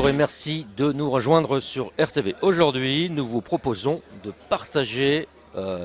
bonjour et merci de nous rejoindre sur RTV. Aujourd'hui, nous vous proposons de partager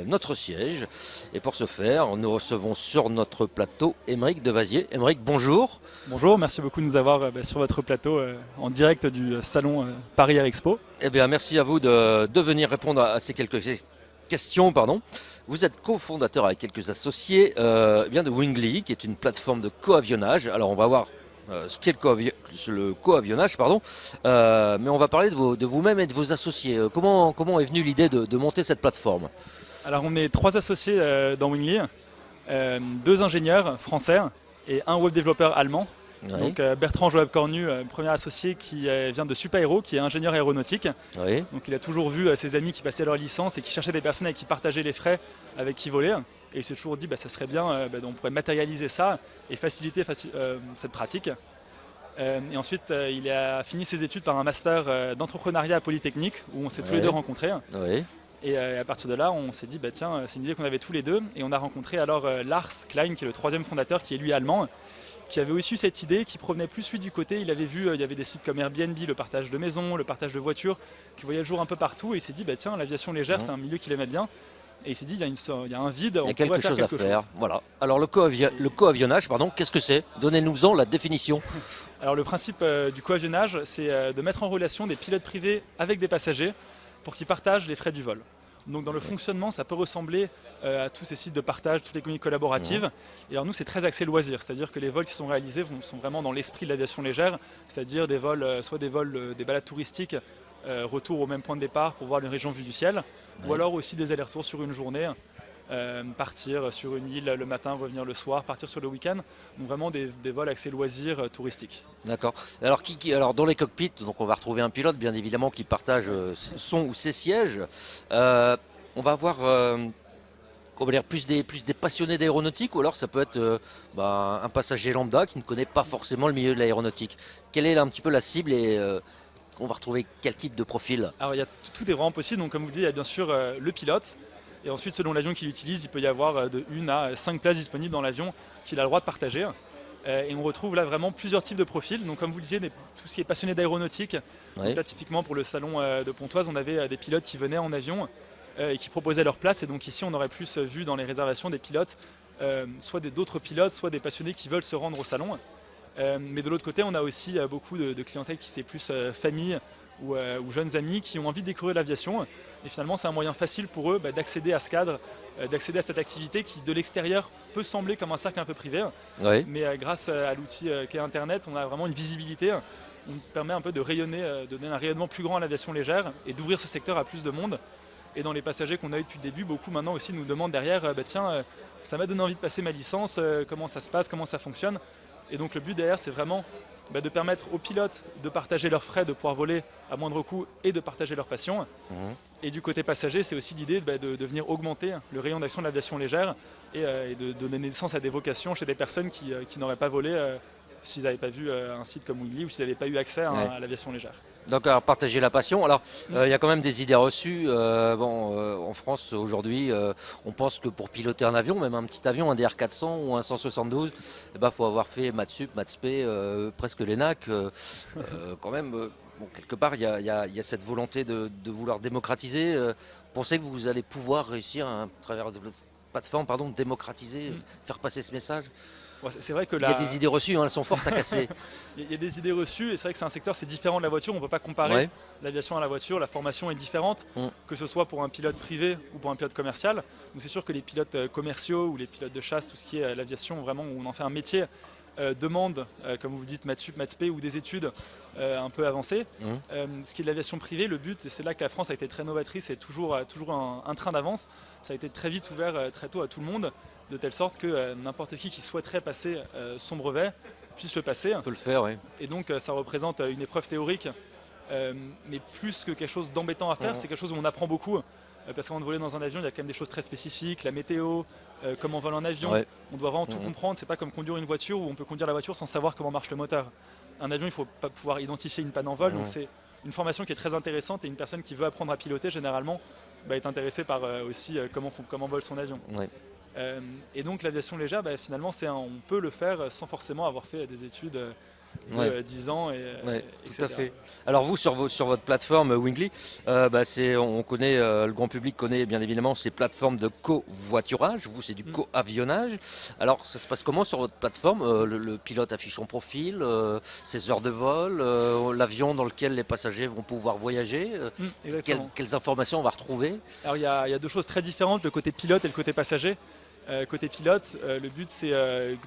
notre siège. Et pour ce faire, nous recevons sur notre plateau Aymeric Devazier. Aymeric, bonjour. Bonjour, merci beaucoup de nous avoir sur votre plateau en direct du salon Paris Air Expo. Eh bien, merci à vous de venir répondre à ces quelques questions. Vous êtes cofondateur avec quelques associés de Wingly, qui est une plateforme de coavionnage. Alors, on va voir ce qu'est le coavionnage, mais on va parler de vous-même et de vos associés. Comment est venue l'idée de monter cette plateforme? Alors, on est 3 associés dans Wingly, 2 ingénieurs français et un web développeur allemand. Oui. Donc Bertrand Joab Cornu, premier associé qui vient de Supaéro, qui est ingénieur aéronautique. Oui. Donc il a toujours vu ses amis qui passaient leur licence et qui cherchaient des personnes avec qui partager les frais, avec qui voler. Et il s'est toujours dit ça serait bien, on pourrait matérialiser ça et faciliter cette pratique. Et ensuite il a fini ses études par un master d'entrepreneuriat à Polytechnique où on s'est tous les deux rencontrés. Oui. Et à partir de là, on s'est dit, c'est une idée qu'on avait tous les deux. Et on a rencontré alors Lars Klein, qui est le 3e fondateur, qui est lui allemand, qui avait aussi cette idée, qui provenait plus lui du côté. Il avait vu, il y avait des sites comme Airbnb, le partage de maisons, le partage de voitures, qui voyait le jour un peu partout. Et il s'est dit, l'aviation légère, c'est un milieu qu'il aimait bien. Et il s'est dit, il y a un vide, il y a quelque chose à faire. Voilà. Alors le coavionnage, qu'est-ce que c'est? Donnez-nous-en la définition. Alors le principe du coavionnage, c'est de mettre en relation des pilotes privés avec des passagers pour qu'ils partagent les frais du vol. Donc dans le fonctionnement, ça peut ressembler à tous ces sites de partage, toutes les économies collaboratives. Et alors nous, c'est très axé loisir, c'est-à-dire que les vols qui sont réalisés sont vraiment dans l'esprit de l'aviation légère, c'est-à-dire des vols, soit des vols, des balades touristiques, retour au même point de départ pour voir une région vue du ciel, ou alors aussi des allers-retours sur une journée, partir sur une île le matin, revenir le soir, partir sur le week-end. Donc vraiment des vols axés loisirs touristiques. D'accord. Alors dans les cockpits, donc on va retrouver un pilote bien évidemment qui partage son ou ses sièges. On va avoir plus des passionnés d'aéronautique, ou alors ça peut être un passager lambda qui ne connaît pas forcément le milieu de l'aéronautique. Quelle est un petit peu la cible et on va retrouver quel type de profil? Alors tout est vraiment possible. Donc comme vous le dites, il y a bien sûr le pilote. Et ensuite, selon l'avion qu'il utilise, il peut y avoir de 1 à 5 places disponibles dans l'avion qu'il a le droit de partager. Et on retrouve là vraiment plusieurs types de profils. Donc comme vous le disiez, tout ce qui est passionné d'aéronautique. Oui. Donc là, typiquement pour le salon de Pontoise, on avait des pilotes qui venaient en avion et qui proposaient leur place. Et donc ici, on aurait plus vu dans les réservations des pilotes, soit d'autres pilotes, soit des passionnés qui veulent se rendre au salon. Mais de l'autre côté, on a aussi beaucoup de clientèle qui c'est plus famille ou jeunes amis qui ont envie de découvrir l'aviation. Et finalement, c'est un moyen facile pour eux d'accéder à ce cadre, d'accéder à cette activité qui, de l'extérieur, peut sembler comme un cercle un peu privé. Oui. Mais grâce à l'outil qu'est Internet, on a vraiment une visibilité. On permet un peu de rayonner, de donner un rayonnement plus grand à l'aviation légère et d'ouvrir ce secteur à plus de monde. Et dans les passagers qu'on a eu depuis le début, beaucoup maintenant aussi nous demandent derrière, ça m'a donné envie de passer ma licence, comment ça se passe, comment ça fonctionne. Et donc le but derrière, c'est vraiment de permettre aux pilotes de partager leurs frais, de pouvoir voler à moindre coût et de partager leur passion. Et du côté passager, c'est aussi l'idée de venir augmenter le rayon d'action de l'aviation légère et de donner naissance à des vocations chez des personnes qui n'auraient pas volé s'ils n'avaient pas vu un site comme Wingly ou s'ils n'avaient pas eu accès à l'aviation légère. Donc alors, partager la passion. Alors il y a quand même des idées reçues. En France aujourd'hui, on pense que pour piloter un avion, même un petit avion, un DR400 ou un 172, faut avoir fait maths sup, maths spé, presque l'ENAC. Quand même, quelque part, il y a cette volonté de vouloir démocratiser. Pensez que vous allez pouvoir réussir à travers de votre plateforme, démocratiser, faire passer ce message? C'est vrai que il y a des idées reçues, elles sont fortes à casser. Il y a des idées reçues et c'est vrai que c'est un secteur, c'est différent de la voiture. On ne peut pas comparer l'aviation à la voiture. La formation est différente, que ce soit pour un pilote privé ou pour un pilote commercial. Donc c'est sûr que les pilotes commerciaux ou les pilotes de chasse, tout ce qui est l'aviation, vraiment où on en fait un métier, demandent, comme vous dites, maths sup, maths spé ou des études un peu avancées. Ce qui est de l'aviation privée, le but, et c'est là que la France a été très novatrice et toujours un train d'avance. Ça a été très vite ouvert très tôt à tout le monde, de telle sorte que n'importe qui souhaiterait passer son brevet puisse le passer. On peut le faire, oui. Et donc ça représente une épreuve théorique, mais plus que quelque chose d'embêtant à faire, c'est quelque chose où on apprend beaucoup. Parce qu'avant de voler dans un avion, il y a quand même des choses très spécifiques, la météo, comment on vole en avion. On doit vraiment tout comprendre. C'est pas comme conduire une voiture où on peut conduire la voiture sans savoir comment marche le moteur. Un avion, il faut pas pouvoir identifier une panne en vol. Donc c'est une formation qui est très intéressante et une personne qui veut apprendre à piloter généralement est intéressée par aussi comment vole son avion. Et donc l'aviation légère, finalement, on peut le faire sans forcément avoir fait des études de 10 ans, Ouais, etc. tout à fait. Alors vous, sur votre plateforme Wingly, on connaît, le grand public connaît bien évidemment ces plateformes de covoiturage. Vous, c'est du co-avionnage. Alors, ça se passe comment sur votre plateforme? Le pilote affiche son profil, ses heures de vol, l'avion dans lequel les passagers vont pouvoir voyager. Quelles informations on va retrouver? Alors il y a deux choses très différentes, le côté pilote et le côté passager. Côté pilote, le but c'est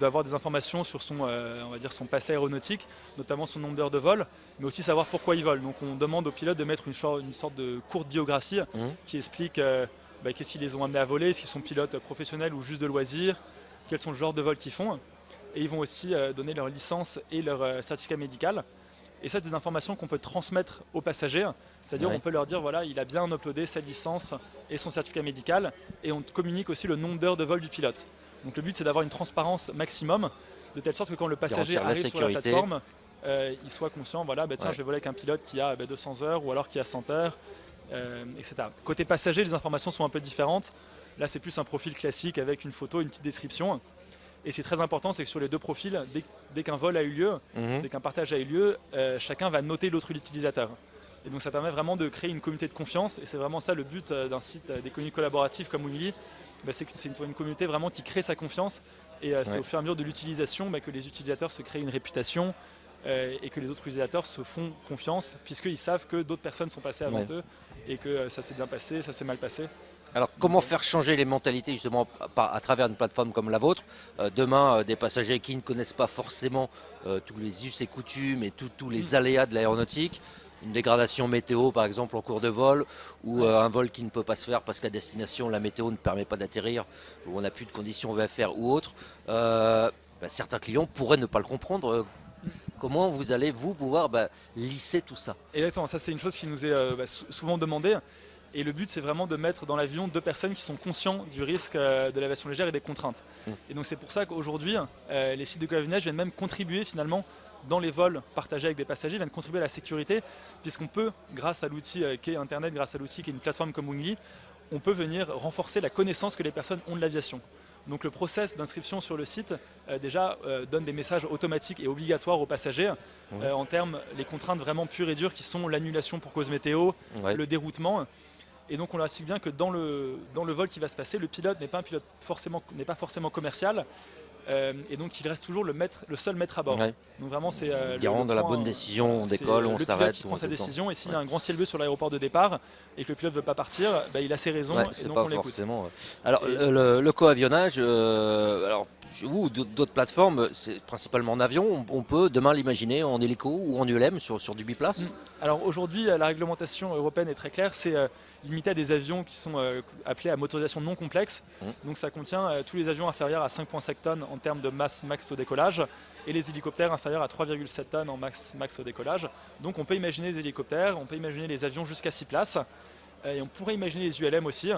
d'avoir des informations sur on va dire son passé aéronautique, notamment son nombre d'heures de vol, mais aussi savoir pourquoi il vole. Donc on demande aux pilotes de mettre une sorte de courte biographie qui explique qu'est-ce qui les ont amenés à voler, s'ils sont pilotes professionnels ou juste de loisirs, quels sont le genre de vol qu'ils font. Et ils vont aussi donner leur licence et leur certificat médical. Et ça, c'est des informations qu'on peut transmettre aux passagers, c'est-à-dire on peut leur dire voilà, il a bien uploadé sa licence et son certificat médical, et on communique aussi le nombre d'heures de vol du pilote. Donc le but, c'est d'avoir une transparence maximum, de telle sorte que quand le passager arrive sur la plateforme, il soit conscient, voilà, tiens, je vais voler avec un pilote qui a 200 heures ou alors qui a 100 heures, etc. Côté passager, les informations sont un peu différentes. Là, c'est plus un profil classique avec une photo, une petite description. Et c'est très important, c'est que sur les deux profils, dès qu'un vol a eu lieu, dès qu'un partage a eu lieu, chacun va noter l'autre utilisateur. Et donc ça permet vraiment de créer une communauté de confiance. Et c'est vraiment ça le but d'un site d'économie collaborative comme Wingly. C'est que c'est une communauté vraiment qui crée sa confiance. Et c'est au fur et à mesure de l'utilisation que les utilisateurs se créent une réputation et que les autres utilisateurs se font confiance, puisqu'ils savent que d'autres personnes sont passées avant eux et que ça s'est bien passé, ça s'est mal passé. Alors, comment faire changer les mentalités justement à travers une plateforme comme la vôtre? Demain, des passagers qui ne connaissent pas forcément tous les us et coutumes et tous les aléas de l'aéronautique, une dégradation météo par exemple en cours de vol, ou un vol qui ne peut pas se faire parce qu'à destination la météo ne permet pas d'atterrir, ou on n'a plus de conditions VFR ou autre, certains clients pourraient ne pas le comprendre. Comment vous allez pouvoir lisser tout ça? Exactement, ça c'est une chose qui nous est souvent demandée. Et le but, c'est vraiment de mettre dans l'avion deux personnes qui sont conscients du risque de l'aviation légère et des contraintes. Et donc c'est pour ça qu'aujourd'hui, les sites de co-avionnage viennent même contribuer finalement dans les vols partagés avec des passagers, viennent contribuer à la sécurité, puisqu'on peut, grâce à l'outil qu'est Internet, grâce à l'outil qu'est une plateforme comme Wingly, on peut venir renforcer la connaissance que les personnes ont de l'aviation. Donc le process d'inscription sur le site donne des messages automatiques et obligatoires aux passagers en termes les contraintes vraiment pures et dures qui sont l'annulation pour cause météo, le déroutement. Et donc on leur explique bien que dans le vol qui va se passer, le pilote n'est pas pas forcément commercial, et donc il reste toujours le seul maître à bord. Donc vraiment c'est garant de la bonne décision, on décolle, on s'arrête. Le pilote qui prend sa décision, et s'il y a un grand ciel bleu sur l'aéroport de départ et que le pilote ne veut pas partir, il a ses raisons et donc on l'écoute. Alors le co-avionnage, vous, d'autres plateformes, c'est principalement en avion, on peut demain l'imaginer en hélico ou en ULM sur du biplace? Alors aujourd'hui, la réglementation européenne est très claire, c'est limité à des avions qui sont appelés à motorisation non complexe. Donc ça contient tous les avions inférieurs à 5,5 tonnes en termes de masse max au décollage et les hélicoptères inférieurs à 3,7 tonnes en max au décollage. Donc on peut imaginer des hélicoptères, on peut imaginer les avions jusqu'à 6 places et on pourrait imaginer les ULM aussi.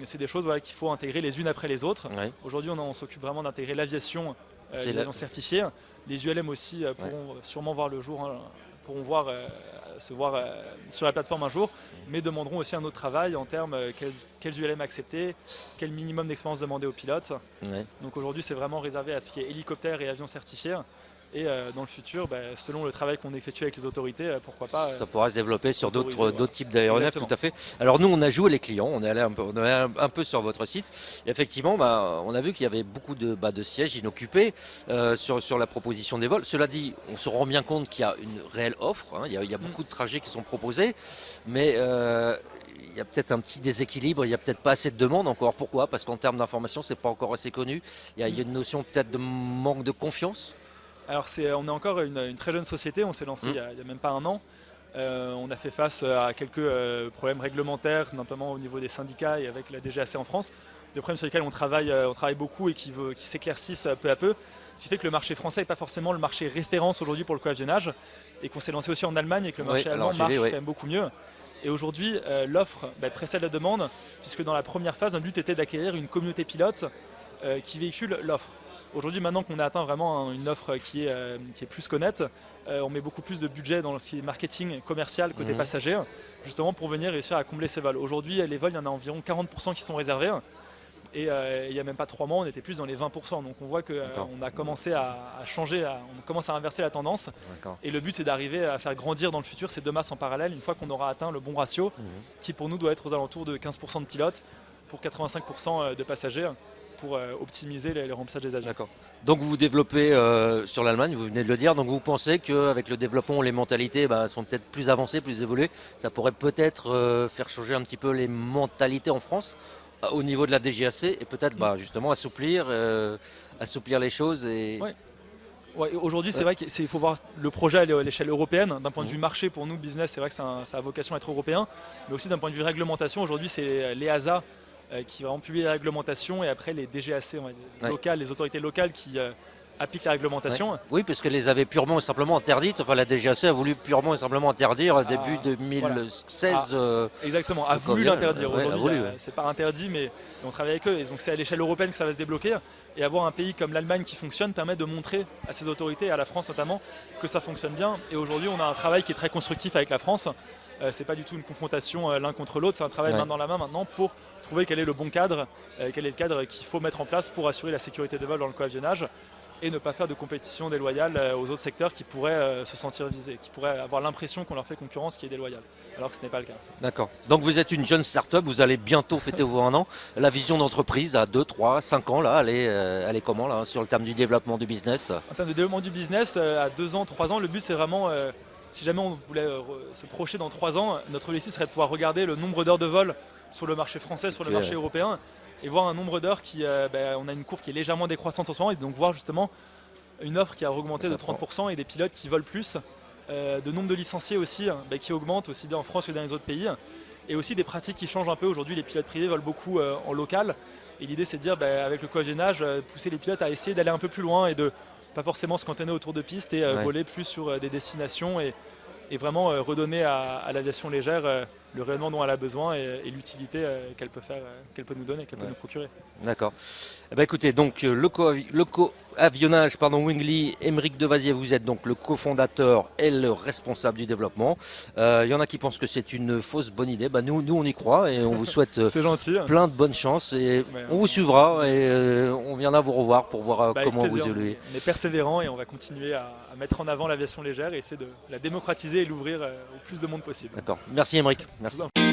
C'est des choses qu'il faut intégrer les unes après les autres. Aujourd'hui on s'occupe vraiment d'intégrer l'aviation, les avions certifiés. Les ULM aussi pourront sûrement voir le jour, pourront se voir sur la plateforme un jour, mais demanderont aussi un autre travail en termes quels ULM accepter, quel minimum d'expérience demander aux pilotes. Donc aujourd'hui c'est vraiment réservé à ce qui est hélicoptère et avions certifiés. Et dans le futur, selon le travail qu'on effectue avec les autorités, pourquoi pas... ça pourra se développer sur d'autres types d'aéronefs, tout à fait. Alors nous, on a joué les clients, on est allé un peu sur votre site. Et effectivement, on a vu qu'il y avait beaucoup de sièges inoccupés sur la proposition des vols. Cela dit, on se rend bien compte qu'il y a une réelle offre, il y a beaucoup de trajets qui sont proposés, mais... il y a peut-être un petit déséquilibre, il n'y a peut-être pas assez de demande encore. Pourquoi? Parce qu'en termes d'information, c'est pas encore assez connu. Il y a une notion peut-être de manque de confiance. Alors on est encore une très jeune société, on s'est lancé il y a même pas un an. On a fait face à quelques problèmes réglementaires, notamment au niveau des syndicats et avec la DGAC en France. Des problèmes sur lesquels on travaille beaucoup et qui s'éclaircissent peu à peu. Ce qui fait que le marché français n'est pas forcément le marché référence aujourd'hui pour le co-avionnage et qu'on s'est lancé aussi en Allemagne et que le marché allemand marche quand même beaucoup mieux. Et aujourd'hui, l'offre précède la demande, puisque dans la première phase, notre but était d'acquérir une communauté pilote qui véhicule l'offre. Aujourd'hui, maintenant qu'on a atteint vraiment une offre qui est plus qu'honnête, on met beaucoup plus de budget dans ce qui est marketing commercial côté passager, justement pour venir réussir à combler ces vols. Aujourd'hui, les vols, il y en a environ 40% qui sont réservés. Et il n'y a même pas 3 mois, on était plus dans les 20%. Donc on voit qu'on a commencé à changer, on commence à inverser la tendance. Et le but, c'est d'arriver à faire grandir dans le futur ces deux masses en parallèle une fois qu'on aura atteint le bon ratio, qui pour nous doit être aux alentours de 15% de pilotes pour 85% de passagers, pour optimiser les remplissages des avions. D'accord. Donc vous développez sur l'Allemagne, vous venez de le dire, donc vous pensez qu'avec le développement, les mentalités sont peut-être plus avancées, plus évoluées, ça pourrait peut-être faire changer un petit peu les mentalités en France au niveau de la DGAC et peut-être justement assouplir les choses. Ouais, aujourd'hui, c'est vrai qu'il faut voir le projet à l'échelle européenne. D'un point de vue marché, pour nous, business, c'est vrai que ça a vocation à être européen, mais aussi d'un point de vue réglementation, aujourd'hui, c'est l'EASA qui va publier la réglementation et après les DGAC locales, les autorités locales qui appliquent la réglementation. Ouais. Oui, parce qu'elle les avait purement et simplement interdites. Enfin, la DGAC a voulu purement et simplement interdire début 2016. Exactement, a voulu l'interdire. Aujourd'hui, c'est pas interdit, mais on travaille avec eux. Et donc c'est à l'échelle européenne que ça va se débloquer. Et avoir un pays comme l'Allemagne qui fonctionne permet de montrer à ses autorités, et à la France notamment, que ça fonctionne bien. Et aujourd'hui, on a un travail qui est très constructif avec la France. C'est pas du tout une confrontation l'un contre l'autre, c'est un travail main dans la main maintenant pour trouver quel est le bon cadre, quel est le cadre qu'il faut mettre en place pour assurer la sécurité des vols dans le coavionnage et ne pas faire de compétition déloyale aux autres secteurs qui pourraient se sentir visés, qui pourraient avoir l'impression qu'on leur fait concurrence qui est déloyale, alors que ce n'est pas le cas. D'accord. Donc vous êtes une jeune start-up, vous allez bientôt fêter vos 1 an. La vision d'entreprise à 2, 3, 5 ans, là, elle est comment là, sur le terme du développement du business? En termes de développement du business, à 2 ans, 3 ans, le but c'est vraiment... si jamais on voulait se projeter dans 3 ans, notre objectif serait de pouvoir regarder le nombre d'heures de vol sur le marché français, sur le marché européen, et voir un nombre d'heures qui, on a une courbe qui est légèrement décroissante en ce moment, et donc voir justement une offre qui a augmenté de 30% et des pilotes qui volent plus, de nombre de licenciés aussi qui augmente aussi bien en France que dans les autres pays, et aussi des pratiques qui changent un peu. Aujourd'hui, les pilotes privés volent beaucoup en local, et l'idée c'est de dire avec le coavionnage, pousser les pilotes à essayer d'aller un peu plus loin et de pas forcément se cantonner autour de pistes et voler plus sur des destinations et vraiment redonner à l'aviation légère le rayonnement dont elle a besoin et l'utilité qu'elle peut faire, qu'elle peut nous donner, qu'elle peut nous procurer. D'accord. Écoutez, donc le co-avionnage, Wingli, Aymeric Devazier, vous êtes donc le cofondateur et le responsable du développement. Il y en a qui pensent que c'est une fausse bonne idée. Nous on y croit et on vous souhaite gentil, plein de bonnes chances et on vous suivra et on viendra vous revoir pour voir comment vous évoluez. On est persévérant et on va continuer à mettre en avant l'aviation légère et essayer de la démocratiser et l'ouvrir au plus de monde possible. D'accord. Merci Aymeric. Merci.